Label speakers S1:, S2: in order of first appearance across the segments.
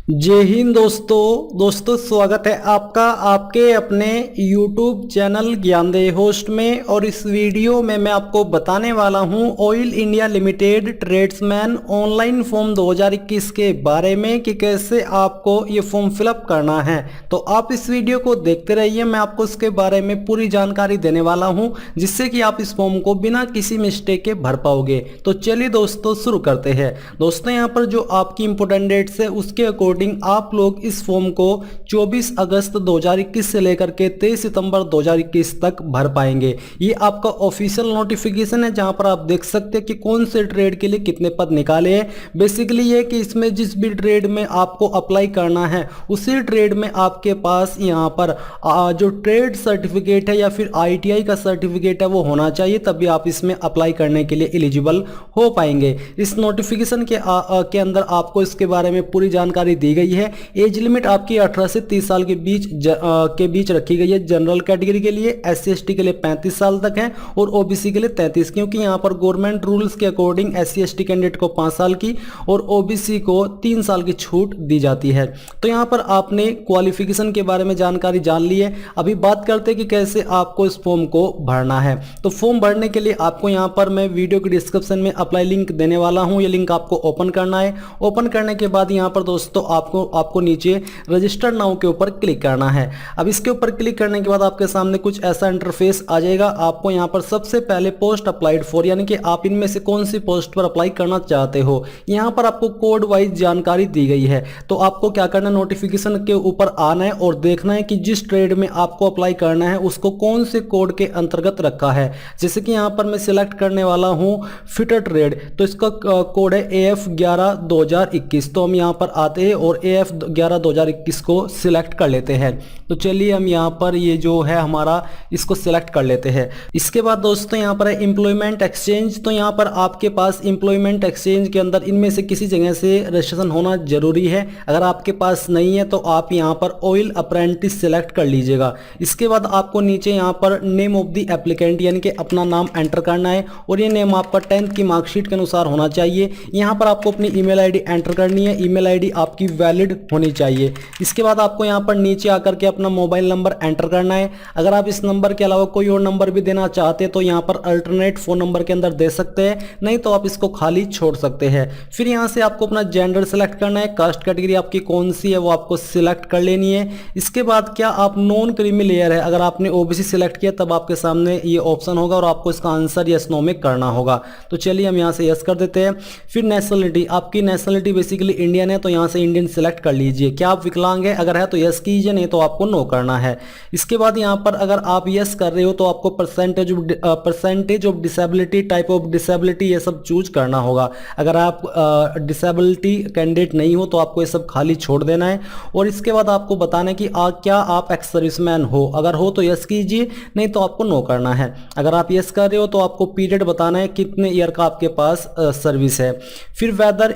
S1: जय हिंद दोस्तों स्वागत है आपका आपके अपने YouTube चैनल ज्ञानदेह होस्ट में। और इस वीडियो में मैं आपको बताने वाला हूं oil India limited tradesman online form 2021 के बारे में कि कैसे आपको ये फॉर्म फिलअप करना है। तो आप इस वीडियो को देखते रहिए, मैं आपको इसके बारे में पूरी जानकारी देने वाला हूं जिससे कि आप इस फॉर्म को बिना किसी मिस्टेक के भर पाओगे। तो चलिए दोस्तों शुरू करते हैं। दोस्तों यहाँ पर जो आपकी इंपोर्टेंट डेट्स है उसके अकॉर्डिंग आप लोग इस फॉर्म को 24 अगस्त 2021 से लेकर के 23 सितंबर 2021 तक भर पाएंगे। ये आपका ऑफिशियल नोटिफिकेशन है जहां पर आप देख सकते हैं कि कौन से ट्रेड के लिए कितने पद निकाले हैं। बेसिकली ये कि इसमें जिस भी ट्रेड में आपको अप्लाई करना है उसी ट्रेड में आपके पास यहाँ पर जो ट्रेड सर्टिफिकेट है या फिर ITI का सर्टिफिकेट है वो होना चाहिए, तभी आप इसमें अप्लाई करने के लिए एलिजिबल हो पाएंगे। इस नोटिफिकेशन के अंदर आपको इसके बारे में पूरी जानकारी दी गई है। एज लिमिट आपकी 18 से 30 साल के बीच रखी गई है। जनरल कैटेगरी के लिए, SC/ST के लिए 35 साल तक है और OBC के लिए 33, क्योंकि यहाँ पर गवर्नमेंट रूल्स के अकॉर्डिंग SC/ST कैंडिडेट को 5 साल की और OBC को 3 साल की छूट दी जाती है। तो यहाँ पर आपने क्वालिफिकेशन के बारे में जानकारी जान ली है। अभी बात करते हैं कि कैसे आपको इस फॉर्म को भरना है। तो फॉर्म भरने के लिए आपको यहाँ पर मैं वीडियो के डिस्क्रिप्शन में अप्लाई लिंक देने वाला हूँ। ये लिंक आपको ओपन करना है। ओपन करने के बाद यहाँ पर दोस्तों आपको नीचे रजिस्टर नाउ के ऊपर क्लिक करना है। अब इसके ऊपर क्लिक करने के बाद आपके सामने कुछ ऐसा इंटरफेस आ जाएगा। आपको यहाँ पर सबसे पहले पोस्ट अप्लाइड फॉर, यानी कि आप इनमें से कौन सी पोस्ट पर अप्लाई करना चाहते हो, यहाँ पर आपको कोड वाइज जानकारी दी गई है। तो आपको क्या करना है, नोटिफिकेशन के ऊपर आना है और देखना है कि जिस ट्रेड में आपको अप्लाई करना है उसको कौन से कोड के अंतर्गत रखा है। जैसे कि यहाँ पर मैं सिलेक्ट करने वाला हूँ फिटर ट्रेड, तो इसका कोड है AF11 2021। तो हम यहाँ पर आते हैं और AF11 2021 को सिलेक्ट कर लेते हैं। तो चलिए हम यहाँ पर ये जो है हमारा इसको सिलेक्ट कर लेते हैं। इसके बाद दोस्तों यहाँ पर है एम्प्लॉयमेंट एक्सचेंज। तो यहाँ पर आपके पास एम्प्लॉयमेंट एक्सचेंज के अंदर इनमें से किसी जगह से रजिस्ट्रेशन होना जरूरी है। अगर आपके पास नहीं है तो आप यहाँ पर ऑयल अप्रेंटिस सिलेक्ट कर लीजिएगा। इसके बाद आपको नीचे यहाँ पर नेम ऑफ द एप्लीकेंट यानी कि अपना नाम एंटर करना है और ये नेम आपका 10th की मार्कशीट के अनुसार होना चाहिए। यहाँ पर आपको अपनी ईमेल आईडी एंटर करनी है। ईमेल आईडी आपकी वैलिड होनी चाहिए। इसके बाद आपको यहाँ पर नीचे आकर के अपना मोबाइल नंबर एंटर करना है। अगर आप इस नंबर के अलावा कोई और नंबर भी देना चाहते हैं तो यहाँ पर अल्टरनेट फोन नंबर के अंदर दे सकते हैं, नहीं तो आप इसको खाली छोड़ सकते हैं। फिर यहाँ से आपको अपना जेंडर सेलेक्ट करना है। कास्ट कैटेगरी आपकी कौन सी है वो आपको सिलेक्ट कर लेनी है। इसके बाद क्या आप नॉन क्रीमी लेयर है, अगर आपने OBC सिलेक्ट किया तब आपके सामने ये ऑप्शन होगा और आपको इसका आंसर यस नो में करना होगा। तो चलिए हम यहाँ से यस कर देते हैं। फिर नेशनलिटी, आपकी नेशनलिटी बेसिकली इंडियन है तो यहाँ से इंडियन सेलेक्ट कर लीजिए। क्या आप विकलांग है, अगर है तो यस कीजिए, नहीं तो आपको नो करना है। इसके बाद यहाँ पर अगर आप यस कर रहे हो तो आपको percentage of disability, type of disability ये सब चूज करना होगा। अगर आप डिसेबिलिटी कैंडिडेट नहीं हो तो आपको ये सब खाली छोड़ देना है। और इसके बाद आपको बताना है कि क्या आप एक्स सर्विसमैन हो, अगर हो तो यस कीजिए, नहीं तो आपको नो करना है। अगर आप यस कर रहे हो तो आपको पीरियड बताना है कितने ईयर का आपके पास सर्विस है। फिर whether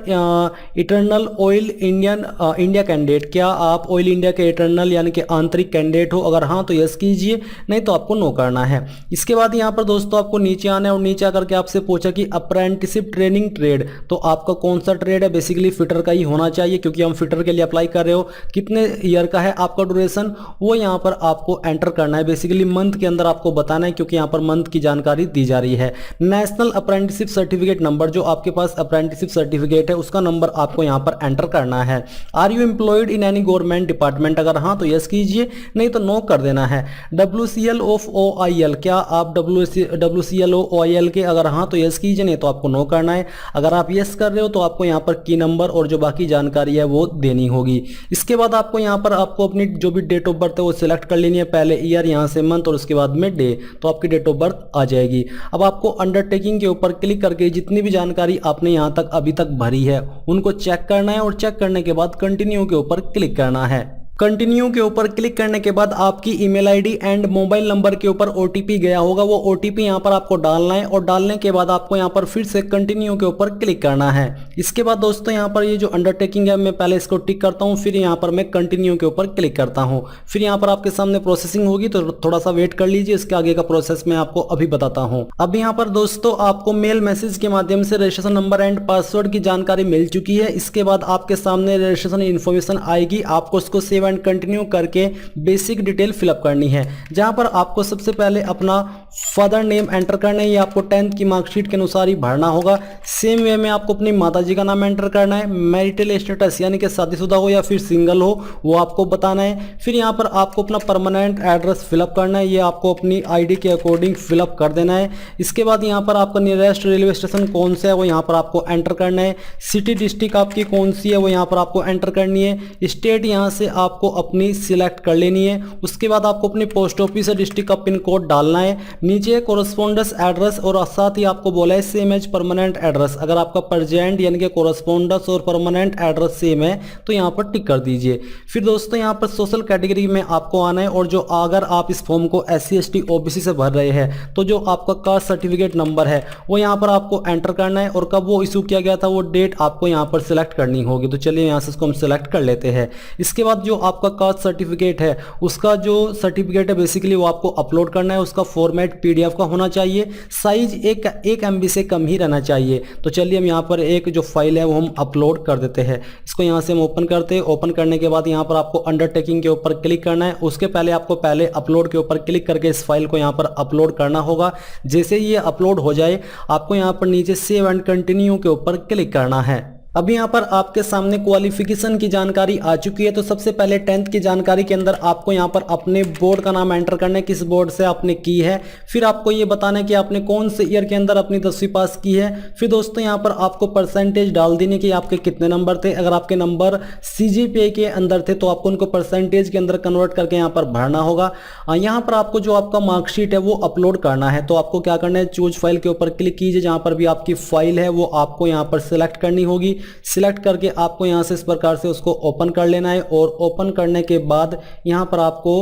S1: internal oil India candidate, क्या आप ऑयल इंडिया के इटर्नल यानी कि आंतरिक कैंडिडेट हो, अगर हाँ तो यस कीजिए, नहीं तो आपको नो करना है। इसके बाद यहाँ पर दोस्तों आपको नीचे आना है और नीचे आकर के आपसे पूछा कि अप्रेंटिसशिप ट्रेनिंग ट्रेड, तो आपका कौन सा ट्रेड है। बेसिकली फिटर का ही होना चाहिए क्योंकि हम फिटर के लिए अप्लाई कर रहे हो। कितने ईयर का है आपका ड्यूरेशन वो यहाँ पर आपको एंटर करना है। बेसिकली मंथ के अंदर आपको बताना है क्योंकि यहाँ पर मंथ की जानकारी दी जा रही है। नेशनल अप्रेंटिसशिप सर्टिफिकेट नंबर, जो आपके पास अप्रेंटिसशिप सर्टिफिकेट है उसका नंबर आपको यहाँ पर एंटर करना है। Are you employed in any government department, अगर हाँ तो यस कीजिए, नहीं तो नो कर देना है। WCL ऑफ OIL, क्या आप WCL ऑफ OIL के, अगर हाँ तो यस कीजिए, नहीं तो आपको नो करना है। अगर आप यस कर रहे हो तो आपको यहाँ पर की नंबर और जो बाकी जानकारी है वो देनी होगी। इसके बाद आपको यहाँ पर आपको अपनी जो भी डेट ऑफ बर्थ है वो सिलेक्ट कर लेनी है। पहले ईयर, यहाँ से मंथ और उसके बाद में डे, तो आपकी डेट ऑफ बर्थ आ जाएगी। अब आपको अंडरटेकिंग के ऊपर क्लिक करके जितनी भी जानकारी आपने यहाँ तक अभी तक भरी है उनको चेक करना है और चेक करने के बाद कंटिन्यू के ऊपर क्लिक करना है। कंटिन्यू के ऊपर क्लिक करने के बाद आपकी email ID and mobile number के ऊपर ओटीपी गया होगा, वो ओटीपी यहाँ पर आपको डालना है और डालने के बाद आपको यहाँ पर फिर से कंटिन्यू के ऊपर क्लिक करना है। इसके बाद दोस्तों यहाँ पर ये जो अंडरटेकिंग है मैं पहले इसको टिक करता हूँ, फिर यहाँ पर मैं कंटिन्यू के ऊपर क्लिक करता हूँ। फिर यहाँ पर आपके सामने प्रोसेसिंग होगी तो थोड़ा सा वेट कर लीजिए, इसके आगे का प्रोसेस मैं आपको अभी बताता हूँ। अब यहाँ पर दोस्तों आपको मेल मैसेज के माध्यम से रजिस्ट्रेशन नंबर एंड पासवर्ड की जानकारी मिल चुकी है। इसके बाद आपके सामने रजिस्ट्रेशन इन्फॉर्मेशन आएगी, आपको उसको सेव एंड कंटिन्यू करके बेसिक डिटेल फिलअप करनी है, जहां पर आपको सबसे पहले अपना फादर नेम एंटर करना है, ये आपको 10th की मार्कशीट के अनुसार ही भरना होगा। सेम वे में आपको अपनी माताजी का नाम एंटर करना है, मैरिटल स्टेटस यानी कि शादीशुदा हो या फिर सिंगल हो वो आपको बताना है। फिर यहाँ पर आपको अपना परमानेंट एड्रेस फिलअप करना है, ये आपको अपनी आईडी के अकॉर्डिंग फिलअप कर देना है। इसके बाद यहाँ पर आपका नियरेस्ट रेलवे स्टेशन कौन सा है वो यहाँ पर आपको एंटर करना है। सिटी डिस्ट्रिक्ट आपकी कौन सी है वो यहाँ पर आपको एंटर करनी है। स्टेट यहाँ से आपको अपनी सिलेक्ट कर लेनी है। उसके बाद आपको अपनी पोस्ट ऑफिस या डिस्ट्रिक्ट का पिन कोड डालना है। नीचे कोरस्पोंडेंस एड्रेस और साथ ही आपको बोला है सेम एज परमानेंट एड्रेस। अगर आपका प्रेजेंट यानी कि कोरस्पोंडेंस और परमानेंट एड्रेस सेम है तो यहाँ पर टिक कर दीजिए। फिर दोस्तों यहाँ पर सोशल कैटेगरी में आपको आना है और जो अगर आप इस फॉर्म को SC ST OBC से भर रहे हैं तो जो आपका कास्ट सर्टिफिकेट नंबर है वो यहाँ पर आपको एंटर करना है और कब वो इशू किया गया था वो डेट आपको यहाँ पर सिलेक्ट करनी होगी। तो चलिए यहाँ से इसको हम सिलेक्ट कर लेते हैं। इसके बाद जो आपका कास्ट सर्टिफिकेट है उसका जो सर्टिफिकेट है बेसिकली वो आपको अपलोड करना है। उसका फॉर्मेट PDF का होना चाहिए, साइज 1 MB से कम ही रहना चाहिए। तो चलिए हम यहाँ पर एक जो फाइल है वो हम अपलोड कर देते हैं। इसको यहाँ से हम ओपन करते हैं। ओपन करने के बाद यहाँ पर आपको अंडरटेकिंग के ऊपर क्लिक करना है। उसके पहले आपको पहले अपलोड के ऊपर क्लिक करके इस फाइल को यहाँ पर अपलोड करना होगा। जैसे ये अपलोड हो जाए आपको यहाँ पर नीचे सेव एंड कंटिन्यू के ऊपर क्लिक करना है। अब यहाँ पर आपके सामने क्वालिफिकेशन की जानकारी आ चुकी है। तो सबसे पहले 10th की जानकारी के अंदर आपको यहाँ पर अपने बोर्ड का नाम एंटर करना है, किस बोर्ड से आपने की है। फिर आपको ये बताना है कि आपने कौन से ईयर के अंदर अपनी 10वीं पास की है। फिर दोस्तों यहाँ पर आपको परसेंटेज डाल देने कि आपके कितने नंबर थे। अगर आपके नंबर CGPA के अंदर थे तो आपको उनको परसेंटेज के अंदर कन्वर्ट करके यहाँ पर भरना होगा। यहाँ पर आपको जो आपका मार्कशीट है वो अपलोड करना है। तो आपको क्या करना है, चूज फाइल के ऊपर क्लिक कीजिए। जहाँ पर भी आपकी फाइल है वो आपको यहाँ पर सिलेक्ट करनी होगी। सिलेक्ट करके आपको यहां से इस प्रकार से उसको ओपन कर लेना है और ओपन करने के बाद यहां पर आपको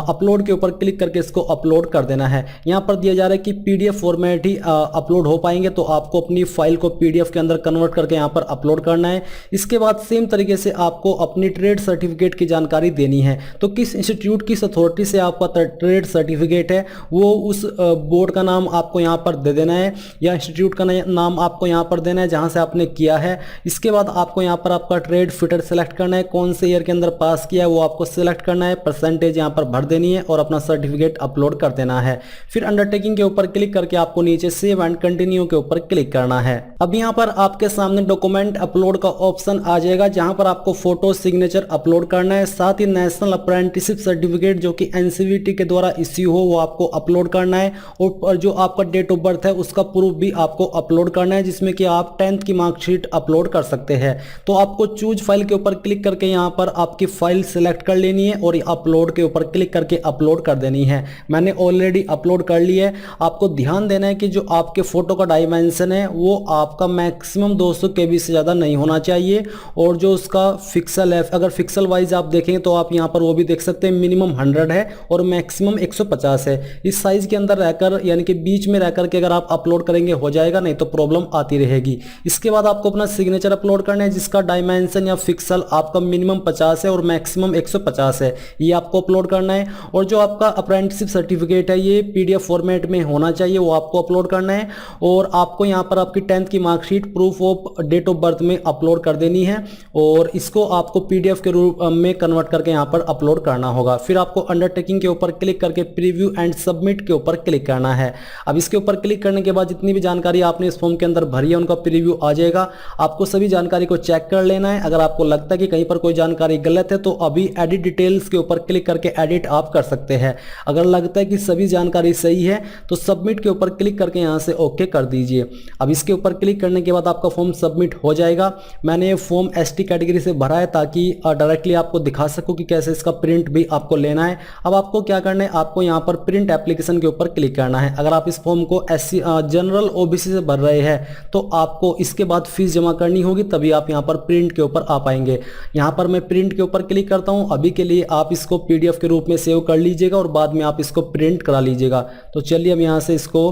S1: अपलोड के ऊपर क्लिक करके इसको अपलोड कर देना है। यहां पर दिया जा रहा है कि PDF फॉर्मेट ही अपलोड हो पाएंगे, तो आपको अपनी फाइल को PDF के अंदर कन्वर्ट करके यहां पर अपलोड करना है। इसके बाद सेम तरीके से आपको अपनी ट्रेड सर्टिफिकेट की जानकारी देनी है। तो किस इंस्टीट्यूट किस अथॉरिटी से आपका ट्रेड सर्टिफिकेट है वो उस बोर्ड का नाम आपको यहां पर दे देना है या इंस्टीट्यूट का नाम आपको यहां पर देना है जहां से आपने किया है। इसके बाद आपको यहाँ पर आपका ट्रेड फिटर सेलेक्ट करना है, कौन से ईयर के अंदर पास किया है वो आपको सिलेक्ट करना है, परसेंटेज यहाँ पर भर देनी है और अपना सर्टिफिकेट अपलोड कर देना है। फिर अंडरटेकिंग के ऊपर क्लिक करके आपको नीचे सेव एंड कंटिन्यू के ऊपर क्लिक करना है। अब यहाँ पर आपके सामने डॉक्यूमेंट अपलोड का ऑप्शन आ जाएगा जहां पर आपको फोटो सिग्नेचर अपलोड करना है। साथ ही नेशनल अप्रेंटिसशिप सर्टिफिकेट जो कि NCVT के द्वारा इश्यू हो वो आपको अपलोड करना है और जो आपका डेट ऑफ बर्थ है उसका प्रूफ भी आपको अपलोड करना है, जिसमें कि आप 10th की मार्कशीट अपलोड कर सकते हैं। तो आपको चूज फाइल के ऊपर क्लिक करके यहां पर आपकी फाइल सिलेक्ट कर लेनी है और अपलोड के ऊपर क्लिक करके अपलोड कर देनी है। मैंने ऑलरेडी अपलोड कर ली है। आपको ध्यान देना है कि जो आपके फोटो का डायमेंशन है वो आपका मैक्सिमम 200 KB से ज्यादा नहीं होना चाहिए और जो उसका पिक्सल है, अगर पिक्सल वाइज आप देखेंगे तो आप यहां पर वो भी देख सकते हैं, मिनिमम 100 है और मैक्सिमम 150 है। इस साइज के अंदर रहकर यानी कि बीच में रहकर के अगर आप अपलोड करेंगे हो जाएगा, नहीं तो प्रॉब्लम आती रहेगी। इसके बाद आपको अपना सिग्नेचर अपलोड करना है जिसका डायमेंशन या पिक्सल आपका मिनिमम 50 है और मैक्सिमम 150 है, ये आपको अपलोड करना है। और जो आपका अप्रेंटिसशिप सर्टिफिकेट है ये PDF फॉर्मेट में होना चाहिए, वो आपको अपलोड करना है। और आपको यहाँ पर आपकी 10th की marksheet proof of date of birth में अपलोड कर देनी है और इसको आपको PDF के रूप में कन्वर्ट करके यहाँ पर अपलोड करना होगा। फिर आपको अंडरटेकिंग के ऊपर क्लिक करके प्रीव्यू एंड सबमिट के ऊपर क्लिक करना है। अब इसके ऊपर क्लिक करने के बाद जितनी भी जानकारी आपने इस फॉर्म के अंदर भरी है उनका प्रीव्यू आ जाएगा। आपको सभी जानकारी को चेक कर लेना है। अगर आपको लगता है कि कहीं पर कोई जानकारी गलत है तो अभी एडिट डिटेल्स के ऊपर क्लिक करके एडिट आप कर सकते हैं। अगर लगता है कि सभी जानकारी सही है तो सबमिट के ऊपर क्लिक करके यहां से ओके कर दीजिए। अब इसके ऊपर क्लिक करने के बाद आपका फॉर्म सबमिट हो जाएगा। मैंने ये फॉर्म ST कैटेगरी से भरा है ताकि डायरेक्टली आपको दिखा सकूं कि कैसे इसका प्रिंट भी आपको लेना है। अब आपको क्या करना है, आपको यहां पर प्रिंट एप्लीकेशन के ऊपर क्लिक करना है। अगर आप इस फॉर्म को SC जनरल OBC से भर रहे हैं तो आपको इसके बाद फीस जमा जमा करनी होगी तभी आप यहाँ पर प्रिंट के ऊपर आ पाएंगे। यहाँ पर मैं प्रिंट के ऊपर क्लिक करता हूँ। अभी के लिए आप इसको PDF के रूप में सेव कर लीजिएगा और बाद में आप इसको प्रिंट करा लीजिएगा। तो चलिए हम यहाँ से इसको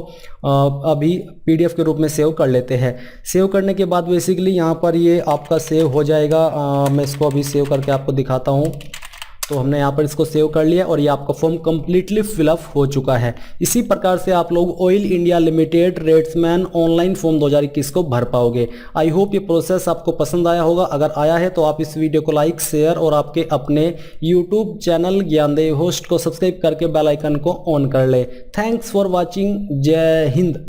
S1: अभी PDF के रूप में सेव कर लेते हैं। सेव करने के बाद बेसिकली यहाँ पर ये आपका सेव हो जाएगा। मैं इसको अभी सेव करके आपको दिखाता हूँ। तो हमने यहाँ पर इसको सेव कर लिया और ये आपका फॉर्म कंप्लीटली फिलअप हो चुका है। इसी प्रकार से आप लोग oil India limited tradesman online form 2021 को भर पाओगे। आई होप ये प्रोसेस आपको पसंद आया होगा। अगर आया है तो आप इस वीडियो को लाइक, शेयर और आपके अपने यूट्यूब चैनल ज्ञानदेव होस्ट को सब्सक्राइब करके बेल आइकन को ऑन कर ले। Thanks for watching. जय हिंद।